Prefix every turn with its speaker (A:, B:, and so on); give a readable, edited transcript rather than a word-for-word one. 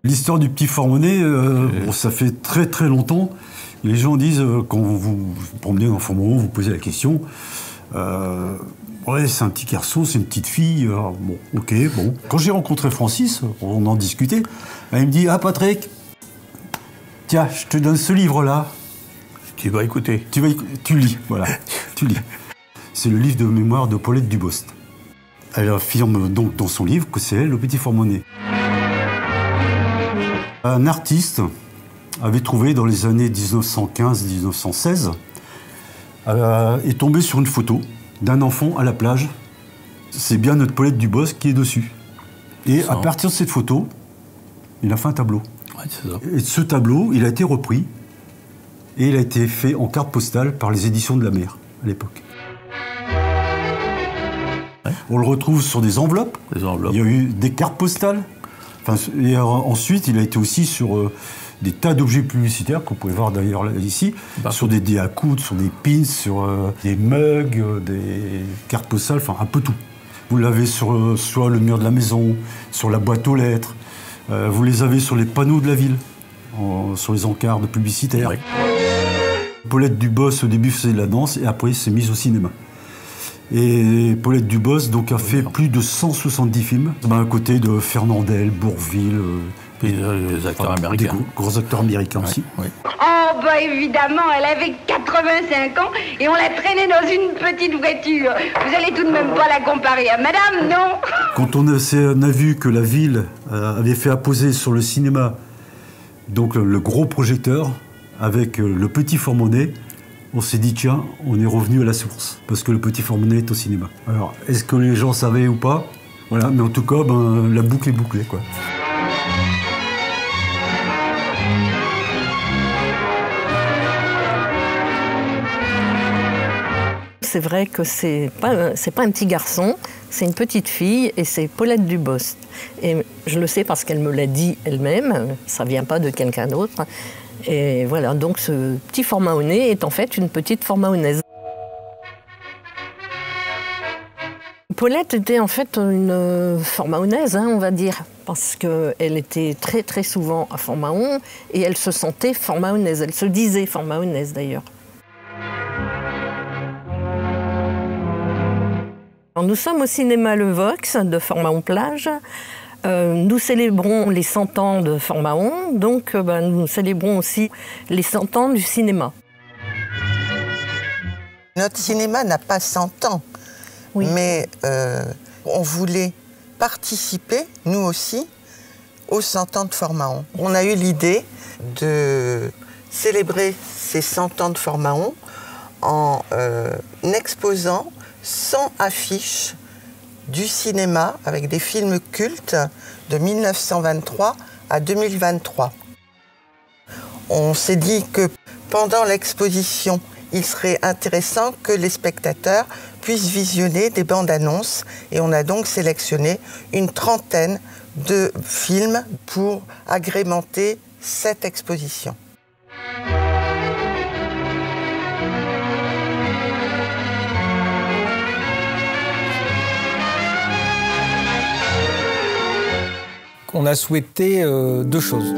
A: L'histoire du petit Fort-Monnaie, bon, ça fait très très longtemps. Les gens disent, quand vous vous promenez dans Fort-Monnaie, vous posez la question, ouais, c'est un petit garçon, c'est une petite fille. Bon, ok, bon. Quand j'ai rencontré Francis, on en discutait, elle me dit, ah Patrick, tiens, je te donne ce livre-là.
B: Tu vas écouter.
A: Tu lis, voilà, tu lis. C'est le livre de mémoire de Paulette Dubost. Elle affirme donc dans son livre que c'est elle, le petit Fort-Monnaie. Un artiste avait trouvé dans les années 1915-1916, est tombé sur une photo d'un enfant à la plage. C'est bien notre Paulette Dubost qui est dessus. Et à partir de cette photo, il a fait un tableau.
B: Ouais, c'est ça.
A: Et ce tableau, il a été repris et il a été fait en carte postale par les éditions de la Mer à l'époque. Ouais. On le retrouve sur des enveloppes.
B: Des enveloppes.
A: Il y a eu des cartes postales. Enfin, et ensuite, il a été aussi sur des tas d'objets publicitaires qu'on pouvait voir d'ailleurs ici, sur des dés à coudre, sur des pins, sur des mugs, des cartes postales, enfin un peu tout. Vous l'avez sur soit le mur de la maison, sur la boîte aux lettres, vous les avez sur les panneaux de la ville, sur les encarts de publicitaires. Oui. Paulette Dubost au début faisait de la danse et après s'est mise au cinéma. Et Paulette Dubost donc, a fait plus de 170 films, à côté de Fernandel, Bourvil,
B: les acteurs américains.
A: Des gros acteurs américains aussi.
C: Oui. Oh, bah évidemment, elle avait 85 ans et on l'a traînée dans une petite voiture. Vous allez tout de même pas la comparer à madame, non?
A: Quand on a vu que la ville avait fait apposer sur le cinéma donc le gros projecteur avec le petit Fort-Monnaie, on s'est dit, tiens, on est revenu à la source, parce que le petit Fort-Monnaie est au cinéma. Alors, est-ce que les gens savaient ou pas? Voilà, mais en tout cas, la boucle est bouclée, quoi.
D: C'est vrai que c'est pas un petit garçon, c'est une petite fille et c'est Paulette Dubost. Et je le sais parce qu'elle me l'a dit elle-même, ça vient pas de quelqu'un d'autre. Et voilà, donc ce petit Fort-Mahonnais est en fait une petite Fort-Mahonnaise. Paulette était en fait une Fort-Mahonnaise, on va dire, parce qu'elle était très très souvent à Fort-Mahon et elle se sentait Fort-Mahonnaise, elle se disait Fort-Mahonnaise d'ailleurs. Alors, nous sommes au cinéma Le Vox de Fort-Mahon-Plage. Nous célébrons les 100 ans de Fort-Mahon, donc nous célébrons aussi les 100 ans du cinéma.
E: Notre cinéma n'a pas 100 ans, oui. Mais on voulait participer, nous aussi, aux 100 ans de Fort-Mahon. On a eu l'idée de célébrer ces 100 ans de Fort-Mahon en exposant 100 affiches du cinéma avec des films cultes de 1923 à 2023. On s'est dit que pendant l'exposition, il serait intéressant que les spectateurs puissent visionner des bandes annonces et on a donc sélectionné une trentaine de films pour agrémenter cette exposition.
F: On a souhaité deux choses.